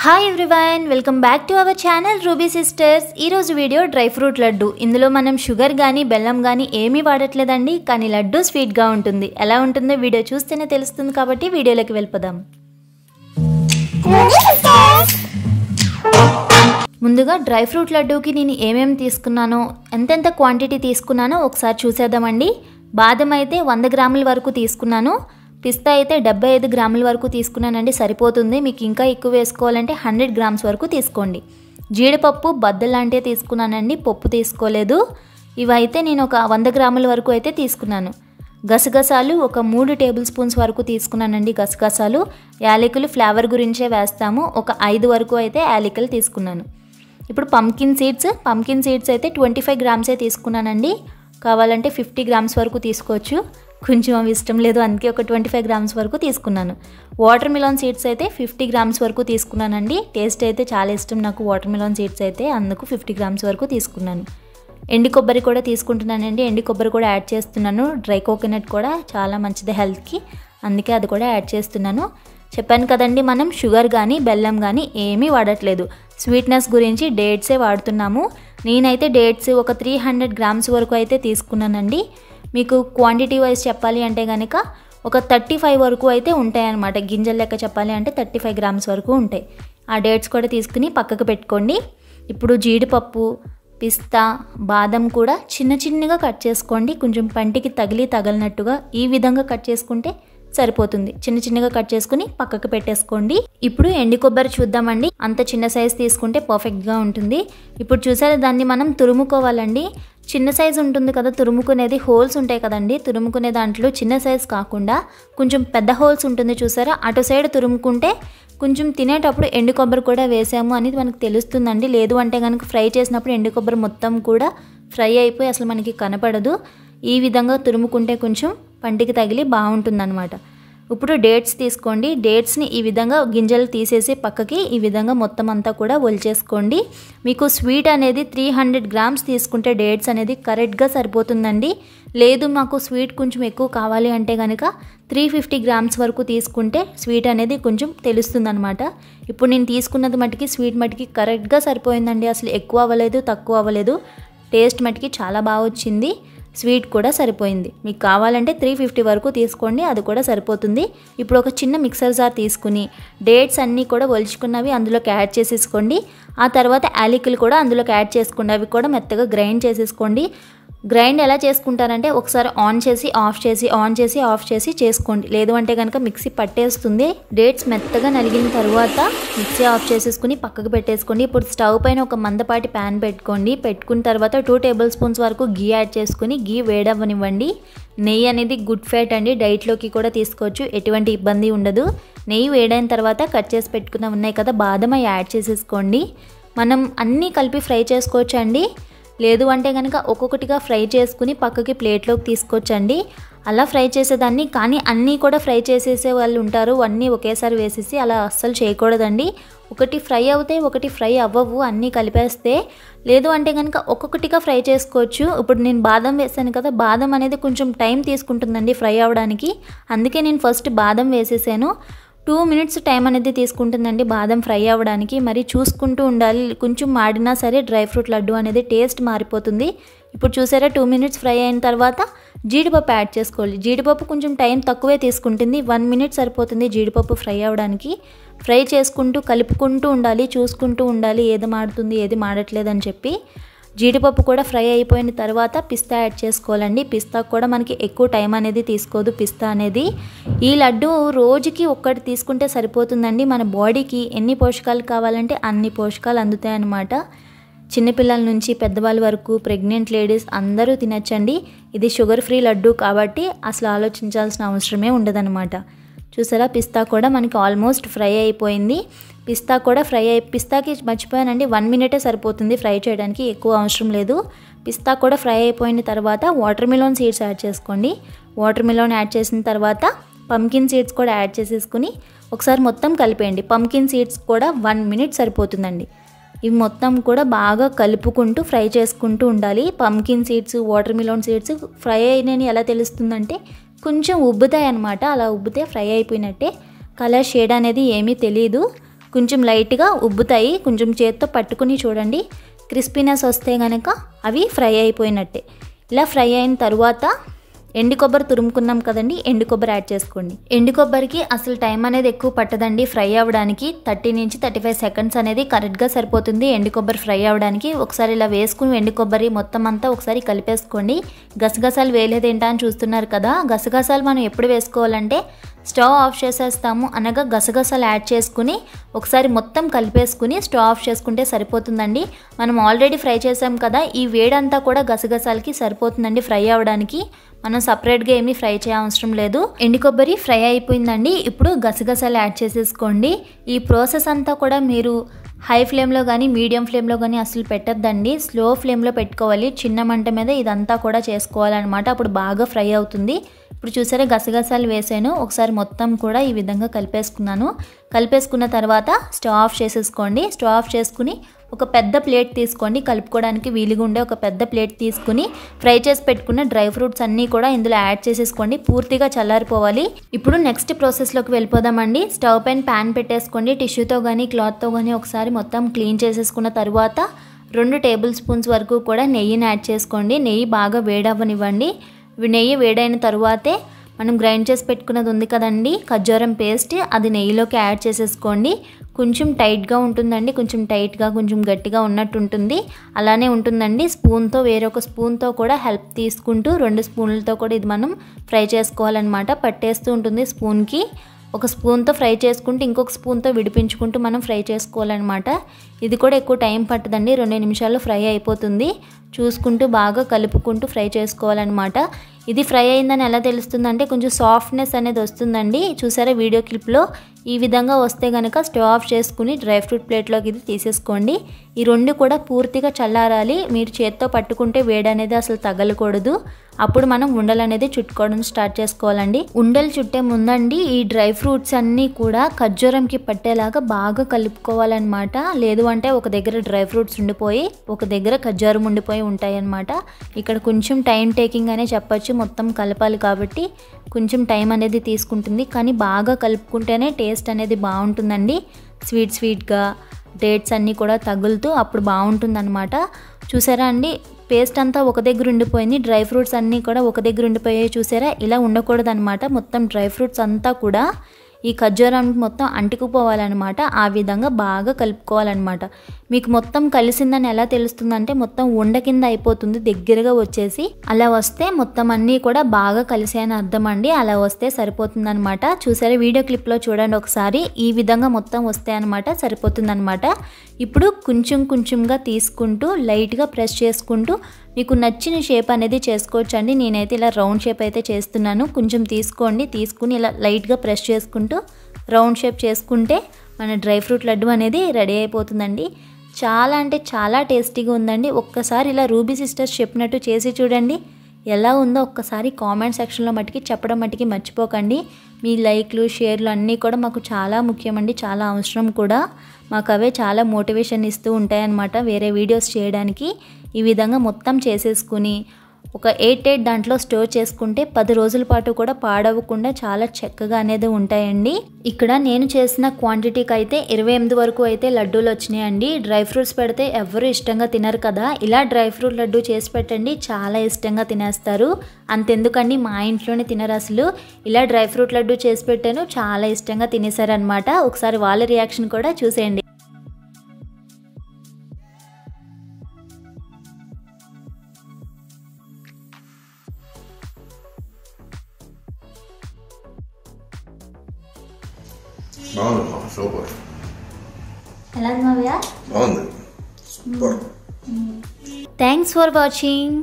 Hi everyone, welcome back to our channel ruby sisters. ఈరోజు video dry fruit laddu. ఇందులో మనం sugar కానీ బెల్లం కానీ ఏమీ వాడట్లేదండి, కానీ లడ్డు స్వీట్గా ఉంటుంది. ఎలా ఉంటుందో వీడియో చూస్తేనే తెలుస్తుంది, కాబట్టి వీడియోలోకి వెళ్ళిపోదాం. ముందుగా డ్రై ఫ్రూట్ లడ్డూకి నేను ఏమేమి తీసుకున్నానో, ఎంతెంత క్వాంటిటీ తీసుకున్నానో ఒకసారి చూసేద్దామండి. బాదం అయితే 100 గ్రాముల వరకు తీసుకున్నాను. పిస్తా అయితే 75 గ్రాముల వరకు తీసుకున్నానండి, సరిపోతుంది. మీకు ఇంకా ఎక్కువ వేసుకోవాలంటే 100 గ్రామ్స్ వరకు తీసుకోండి. జీడిపప్పు బద్దలాంటివి తీసుకున్నానండి, పప్పు తీసుకోలేదు. ఇవైతే నేను ఒక 100 గ్రాముల వరకు అయితే తీసుకున్నాను. గసగసాలు ఒక 3 టేబుల్ స్పూన్స్ వరకు తీసుకున్నానండి. గసగసాలు, యాలకులు ఫ్లేవర్ గురించే వేస్తాము. ఒక 5 వరకు అయితే యాలకులు తీసుకున్నాను. ఇప్పుడు పంకిన్ సీడ్స్ అయితే 25 గ్రామ్సే తీసుకున్నానండి. కావాలంటే 50 గ్రామ్స్ వరకు తీసుకోవచ్చు. కొంచెం అవి ఇష్టం లేదు, అందుకే ఒక 25 గ్రామ్స్ వరకు తీసుకున్నాను. వాటర్ మిలాన్ సీడ్స్ అయితే 50 గ్రామ్స్ వరకు తీసుకున్నానండి. టేస్ట్ అయితే చాలా ఇష్టం నాకు వాటర్ మిలాన్ సీడ్స్ అయితే, అందుకు 50 గ్రామ్స్ వరకు తీసుకున్నాను. ఎండు కొబ్బరి కూడా తీసుకుంటున్నానండి. ఎండు కొబ్బరి కూడా యాడ్ చేస్తున్నాను. డ్రై కోకోనట్ కూడా చాలా మంచిది హెల్త్కి, అందుకే అది కూడా యాడ్ చేస్తున్నాను. చెప్పాను కదండి, మనం షుగర్ కానీ బెల్లం కానీ ఏమీ వాడట్లేదు. స్వీట్నెస్ గురించి డేట్సే వాడుతున్నాము. నేనైతే డేట్స్ ఒక 300 గ్రామ్స్ వరకు అయితే తీసుకున్నానండి. మీకు క్వాంటిటీ వైజ్ చెప్పాలి అంటే కనుక ఒక 35 వరకు అయితే ఉంటాయన్నమాట. గింజల లెక్క చెప్పాలి అంటే 35 గ్రామ్స్ వరకు ఉంటాయి. ఆ డేట్స్ కూడా తీసుకుని పక్కకు పెట్టుకోండి. ఇప్పుడు జీడిపప్పు, పిస్తా, బాదం కూడా చిన్నగా కట్ చేసుకోండి. కొంచెం పంటికి తగిలినట్టుగా ఈ విధంగా కట్ చేసుకుంటే సరిపోతుంది. చిన్నగా కట్ చేసుకుని పక్కకు పెట్టేసుకోండి. ఇప్పుడు ఎండు కొబ్బరి చూద్దామండి. అంత చిన్న సైజు తీసుకుంటే పర్ఫెక్ట్గా ఉంటుంది. ఇప్పుడు చూసారా, దాన్ని మనం తురుముకోవాలండి. చిన్న సైజు ఉంటుంది కదా తురుముకునేది, హోల్స్ ఉంటాయి కదండి. తురుముకునే దాంట్లో చిన్న సైజు కాకుండా కొంచెం పెద్ద హోల్స్ ఉంటుంది చూసారా, అటు సైడ్ తురుముకుంటే కొంచెం తినేటప్పుడు ఎండు కొబ్బరి కూడా వేసాము అనేది మనకు తెలుస్తుందండి. లేదు అంటే కనుక ఫ్రై చేసినప్పుడు ఎండు కొబ్బరి మొత్తం కూడా ఫ్రై అయిపోయి అసలు మనకి కనపడదు. ఈ విధంగా తురుముకుంటే కొంచెం పంటికి తగిలి బాగుంటుందన్నమాట. ఇప్పుడు డేట్స్ తీసుకోండి. డేట్స్ని ఈ విధంగా గింజలు తీసేసి పక్కకి ఈ విధంగా మొత్తం అంతా కూడా ఒలిచేసుకోండి. మీకు స్వీట్ అనేది 300 గ్రామ్స్ తీసుకుంటే డేట్స్ అనేది కరెక్ట్గా సరిపోతుందండి. లేదు మాకు స్వీట్ కొంచెం ఎక్కువ కావాలి అంటే కనుక 350 గ్రామ్స్ వరకు తీసుకుంటే స్వీట్ అనేది కొంచెం తెలుస్తుందన్నమాట. ఇప్పుడు నేను తీసుకున్నది మటుకి స్వీట్ మటుకి కరెక్ట్గా సరిపోయిందండి. అసలు ఎక్కువ అవ్వలేదు, తక్కువ అవ్వలేదు. టేస్ట్ మటుకి చాలా బాగా వచ్చింది. స్వీట్ కూడా సరిపోయింది. మీకు కావాలంటే 350 వరకు తీసుకోండి, అది కూడా సరిపోతుంది. ఇప్పుడు ఒక చిన్న మిక్సర్ జార్ తీసుకుని డేట్స్ అన్నీ కూడా ఒలుచుకున్నవి అందులోకి యాడ్ చేసేసుకోండి. ఆ తర్వాత యాలకులు కూడా అందులోకి యాడ్ చేసుకోండి. అవి కూడా మెత్తగా గ్రైండ్ చేసేసుకోండి. గ్రైండ్ ఎలా చేసుకుంటారంటే ఒకసారి ఆన్ చేసి ఆఫ్ చేసి, ఆన్ చేసి ఆఫ్ చేసి చేసుకోండి. లేదు అంటే కనుక మిక్సీ పట్టేస్తుంది. డేట్స్ మెత్తగా నలిగిన తర్వాత మిక్సీ ఆఫ్ చేసేసుకుని పక్కకు పెట్టేసుకోండి. ఇప్పుడు స్టవ్ పైన ఒక మందపాటి ప్యాన్ పెట్టుకోండి. పెట్టుకున్న తర్వాత 2 టేబుల్ స్పూన్స్ వరకు గీ యాడ్ చేసుకుని గీ వేడవ్వనివ్వండి. నెయ్యి అనేది గుడ్ ఫ్యాట్ అండి, డైట్లోకి కూడా తీసుకోవచ్చు, ఎటువంటి ఇబ్బంది ఉండదు. నెయ్యి వేడైన తర్వాత కట్ చేసి పెట్టుకున్న ఉన్నాయి కదా బాదం, యాడ్ చేసేసుకోండి. మనం అన్నీ కలిపి ఫ్రై చేసుకోవచ్చు అండి. లేదు అంటే కనుక ఒక్కొక్కటిగా ఫ్రై చేసుకుని పక్కకి ప్లేట్లోకి తీసుకోవచ్చండి. అలా ఫ్రై చేసేదాన్ని, కానీ అన్నీ కూడా ఫ్రై చేసేసే వాళ్ళు ఉంటారు. అన్నీ ఒకేసారి వేసేసి అలా అస్సలు చేయకూడదండి. ఒకటి ఫ్రై అవుతాయి, ఒకటి ఫ్రై అవ్వవు, అన్నీ కలిపేస్తే. లేదు అంటే కనుక ఒక్కొక్కటిగా ఫ్రై చేసుకోవచ్చు. ఇప్పుడు నేను బాదం వేసాను కదా, బాదం అనేది కొంచెం టైం తీసుకుంటుందండి ఫ్రై అవ్వడానికి. అందుకే నేను ఫస్ట్ బాదం వేసేసాను. 2 మినిట్స్ టైం అనేది తీసుకుంటుందండి బాదం ఫ్రై అవ్వడానికి. మరి చూసుకుంటూ ఉండాలి, కొంచెం మాడినా సరే డ్రై ఫ్రూట్ లడ్డు అనేది టేస్ట్ మారిపోతుంది. ఇప్పుడు చూసారా, 2 మినిట్స్ ఫ్రై అయిన తర్వాత జీడిపప్పు యాడ్ చేసుకోవాలి. జీడిపప్పు కొంచెం టైం తక్కువే తీసుకుంటుంది, 1 మినిట్ సరిపోతుంది జీడిపప్పు ఫ్రై అవ్వడానికి. ఫ్రై చేసుకుంటూ కలుపుకుంటూ ఉండాలి, చూసుకుంటూ ఉండాలి ఏది మాడుతుంది ఏది మాడట్లేదని చెప్పి. జీడిపప్పు కూడా ఫ్రై అయిపోయిన తర్వాత పిస్తా యాడ్ చేసుకోవాలండి. పిస్తా కూడా మనకి ఎక్కువ టైం అనేది తీసుకోదు పిస్తా అనేది. ఈ లడ్డు రోజుకి ఒక్కటి తీసుకుంటే సరిపోతుందండి. మన బాడీకి ఎన్ని పోషకాలు కావాలంటే అన్ని పోషకాలు అందుతాయి అన్నమాట. చిన్నపిల్లల నుంచి పెద్దవాళ్ళ వరకు, ప్రెగ్నెంట్ లేడీస్ అందరూ తినచ్చండి. ఇది షుగర్ ఫ్రీ లడ్డు కాబట్టి అసలు ఆలోచించాల్సిన అవసరమే ఉండదన్నమాట. చూసారా, పిస్తా కూడా మనకి ఆల్మోస్ట్ ఫ్రై అయిపోయింది. పిస్తాకి మర్చిపోయానండి, 1 మినిటే సరిపోతుంది ఫ్రై చేయడానికి, ఎక్కువ అవసరం లేదు. పిస్తా కూడా ఫ్రై అయిపోయిన తర్వాత వాటర్ మిలాన్ సీడ్స్ యాడ్ చేసుకోండి. వాటర్ మిలాన్ యాడ్ చేసిన తర్వాత పంకిన్ సీడ్స్ కూడా యాడ్ చేసేసుకుని ఒకసారి మొత్తం కలిపేయండి. పంకిన్ సీడ్స్ కూడా 1 మినిట్ సరిపోతుందండి. ఇవి మొత్తం కూడా బాగా కలుపుకుంటూ ఫ్రై చేసుకుంటూ ఉండాలి. Pumpkin seeds, watermelon seeds fry అయినని ఎలా తెలుస్తుందంటే కొంచెం ఉబ్బుతాయి అన్నమాట. అలా ఉబ్బితే ఫ్రై అయిపోయినట్టే. కలర్ షేడ్ అనేది ఏమీ తెలియదు. కొంచెం లైట్గా ఉబ్బుతాయి. కొంచెం చేత్తో పట్టుకుని చూడండి, క్రిస్పీనెస్ వస్తే కనుక అవి ఫ్రై అయిపోయినట్టే. ఇలా ఫ్రై అయిన తర్వాత ఎండు కొబ్బరి తురుముకున్నాం కదండి, ఎండు కొబ్బరి యాడ్ చేసుకోండి. ఎండు కొబ్బరికి అసలు టైం అనేది ఎక్కువ పట్టదండి ఫ్రై అవ్వడానికి. 30 నుంచి 35 సెకండ్స్ అనేది కరెక్ట్గా సరిపోతుంది ఎండు కొబ్బరి ఫ్రై అవ్వడానికి. ఒకసారి ఇలా వేసుకుని ఎండు కొబ్బరి మొత్తం అంతా ఒకసారి కలిపేసుకోండి. గసగసాలు వేయలేదేంటా అని చూస్తున్నారు కదా, గసగసాలు మనం ఎప్పుడు వేసుకోవాలంటే స్టవ్ ఆఫ్ చేసేస్తాము అనగా గసగసాలు యాడ్ చేసుకుని ఒకసారి మొత్తం కలిపేసుకుని స్టవ్ ఆఫ్ చేసుకుంటే సరిపోతుందండి. మనం ఆల్రెడీ ఫ్రై చేసాం కదా, ఈ వేడంతా కూడా గసగసాలకి సరిపోతుందండి ఫ్రై అవ్వడానికి. మనం సపరేట్గా ఏమీ ఫ్రై చేయవసరం లేదు. ఎండు కొబ్బరి ఫ్రై అయిపోయిందండి. ఇప్పుడు గసగసాలు యాడ్ చేసేసుకోండి. ఈ ప్రాసెస్ అంతా కూడా మీరు హై ఫ్లేమ్లో కానీ మీడియం ఫ్లేమ్లో కానీ అసలు పెట్టద్దండి, స్లో ఫ్లేమ్లో పెట్టుకోవాలి. చిన్న మంట మీద ఇదంతా కూడా చేసుకోవాలన్నమాట, అప్పుడు బాగా ఫ్రై అవుతుంది. ఇప్పుడు చూసారా గసగసాలు వేసాను, ఒకసారి మొత్తం కూడా ఈ విధంగా కలిపేసుకున్నాను. కలిపేసుకున్న తర్వాత స్టవ్ ఆఫ్ చేసేసుకోండి. స్టవ్ ఆఫ్ చేసుకుని ఒక పెద్ద ప్లేట్ తీసుకోండి, కలుపుకోవడానికి వీలుగా ఉండే ఒక పెద్ద ప్లేట్ తీసుకుని ఫ్రై చేసి పెట్టుకున్న డ్రై ఫ్రూట్స్ అన్నీ కూడా ఇందులో యాడ్ చేసేసుకోండి. పూర్తిగా చల్లారిపోవాలి. ఇప్పుడు నెక్స్ట్ ప్రాసెస్లోకి వెళ్ళిపోదామండి. స్టవ్ పైన ప్యాన్ పెట్టేసుకోండి. టిష్యూతో కానీ క్లాత్తో కానీ ఒకసారి మొత్తం క్లీన్ చేసేసుకున్న తర్వాత 2 టేబుల్ స్పూన్స్ వరకు కూడా నెయ్యిని యాడ్ చేసుకోండి. నెయ్యి బాగా వేడవ్వనివ్వండి. నెయ్యి వేడైన తరువాతే మనం గ్రైండ్ చేసి పెట్టుకున్నది ఉంది కదండి ఖర్జూరం పేస్ట్, అది నెయ్యిలోకి యాడ్ చేసేసుకోండి. కొంచెం టైట్గా ఉంటుందండి, కొంచెం టైట్గా కొంచెం గట్టిగా ఉన్నట్టు ఉంటుంది, అలానే ఉంటుందండి. స్పూన్తో వేరొక స్పూన్తో కూడా హెల్ప్ తీసుకుంటూ 2 స్పూన్లతో కూడా ఇది మనం ఫ్రై చేసుకోవాలన్నమాట. పట్టేస్తూ ఉంటుంది స్పూన్కి. ఒక స్పూన్తో ఫ్రై చేసుకుంటూ ఇంకొక స్పూన్తో విడిపించుకుంటూ మనం ఫ్రై చేసుకోవాలన్నమాట. ఇది కూడా ఎక్కువ టైం పట్టదండి, 2 నిమిషాల్లో ఫ్రై అయిపోతుంది. చూసుకుంటూ బాగా కలుపుకుంటూ ఫ్రై చేసుకోవాలన్నమాట. ఇది ఫ్రై అయిందని ఎలా తెలుస్తుందంటే కొంచెం సాఫ్ట్నెస్ అనేది వస్తుందండి. చూసారా వీడియో క్లిప్లో ఈ విధంగా వస్తే కనుక స్టవ్ ఆఫ్ చేసుకుని డ్రై ఫ్రూట్ ప్లేట్లోకి ఇది తీసేసుకోండి. ఈ 2 కూడా పూర్తిగా చల్లారాలి. మీరు చేత్తో పట్టుకుంటే వేడి అనేది అసలు తగలకూడదు. అప్పుడు మనం ఉండలు అనేది చుట్టుకోవడం స్టార్ట్ చేసుకోవాలండి. ఉండలు చుట్టే ముందండి ఈ డ్రై ఫ్రూట్స్ అన్నీ కూడా ఖర్జూరంకి పట్టేలాగా బాగా కలుపుకోవాలన్నమాట. లేదు అంటే ఒక దగ్గర డ్రై ఫ్రూట్స్ ఉండిపోయి ఒక దగ్గర ఖర్జూరం ఉండిపోయి ఉంటాయి అన్నమాట. ఇక్కడ కొంచెం టైం టేకింగ్ అనే చెప్పచ్చు, మొత్తం కలపాలి కాబట్టి కొంచెం టైం అనేది తీసుకుంటుంది. కానీ బాగా కలుపుకుంటేనే టేస్ట్ అనేది బాగుంటుందండి. స్వీట్గా డేట్స్ అన్నీ కూడా తగులుతూ అప్పుడు బాగుంటుందన్నమాట. చూసారా అండి, పేస్ట్ అంతా ఒక దగ్గర ఉండిపోయింది, డ్రై ఫ్రూట్స్ అన్నీ కూడా ఒక దగ్గర ఉండిపోయాయి. చూసారా, ఇలా ఉండకూడదు అనమాట. మొత్తం డ్రై ఫ్రూట్స్ అంతా కూడా ఈ ఖర్జూరానికి మొత్తం అంటుకుపోవాలన్నమాట. ఆ విధంగా బాగా కలుపుకోవాలన్నమాట. మీకు మొత్తం కలిసిందని ఎలా తెలుస్తుందంటే మొత్తం ఉండ కింద అయిపోతుంది, దగ్గరగా వచ్చేసి. అలా వస్తే మొత్తం అన్నీ కూడా బాగా కలిసాయని అర్థం అండి. అలా వస్తే సరిపోతుందన్నమాట. చూసారా వీడియో క్లిప్లో చూడండి ఒకసారి, ఈ విధంగా మొత్తం వస్తే అనమాట సరిపోతుందన్నమాట. ఇప్పుడు కొంచెంగా తీసుకుంటూ లైట్గా ప్రెస్ చేసుకుంటూ మీకు నచ్చిన షేప్ అనేది చేసుకోవచ్చు అండి. నేనైతే ఇలా రౌండ్ షేప్ అయితే చేస్తున్నాను. కొంచెం తీసుకోండి, తీసుకుని ఇలా లైట్గా ప్రెస్ చేసుకుంటూ రౌండ్ షేప్ చేసుకుంటే మన డ్రై ఫ్రూట్ లడ్డు అనేది రెడీ అయిపోతుందండి. చాలా అంటే చాలా టేస్టీగా ఉందండి. ఒక్కసారి ఇలా రూబీ సిస్టర్స్ చెప్పినట్టు చేసి చూడండి, ఎలా ఉందో ఒక్కసారి కామెంట్ సెక్షన్లో మట్టుకి చెప్పడం మట్టుకి మర్చిపోకండి. మీ లైక్లు షేర్లు అన్నీ కూడా మాకు చాలా ముఖ్యమండి, చాలా అవసరం కూడా. మాకు అవే చాలా మోటివేషన్ ఇస్తూ ఉంటాయన్నమాట వేరే వీడియోస్ చేయడానికి. ఈ విధంగా మొత్తం చేసేసుకుని ఒక 8 దాంట్లో స్టోర్ చేసుకుంటే 10 రోజుల పాటు కూడా పాడవకుండా చాలా చక్కగా అనేది ఉంటాయండి. ఇక్కడ నేను చేసిన క్వాంటిటీకి అయితే 28 వరకు అయితే లడ్డూలు వచ్చినాయండి. డ్రై ఫ్రూట్స్ పెడితే ఎవరు ఇష్టంగా తినరు కదా, ఇలా డ్రై ఫ్రూట్ లడ్డు చేసి పెట్టండి, చాలా ఇష్టంగా తినేస్తారు. అంతెందుకండి, మా ఇంట్లోనే తినరు అసలు. ఇలా డ్రై ఫ్రూట్ లడ్డు చేసి పెట్టాను, చాలా ఇష్టంగా తినేసారనమాట. ఒకసారి వాళ్ళ రియాక్షన్ కూడా చూసేయండి. బాగుంది, సూపర్. ఎలా ఉంది మావయ్య? బాగుంది, సూపర్. Thanks for watching.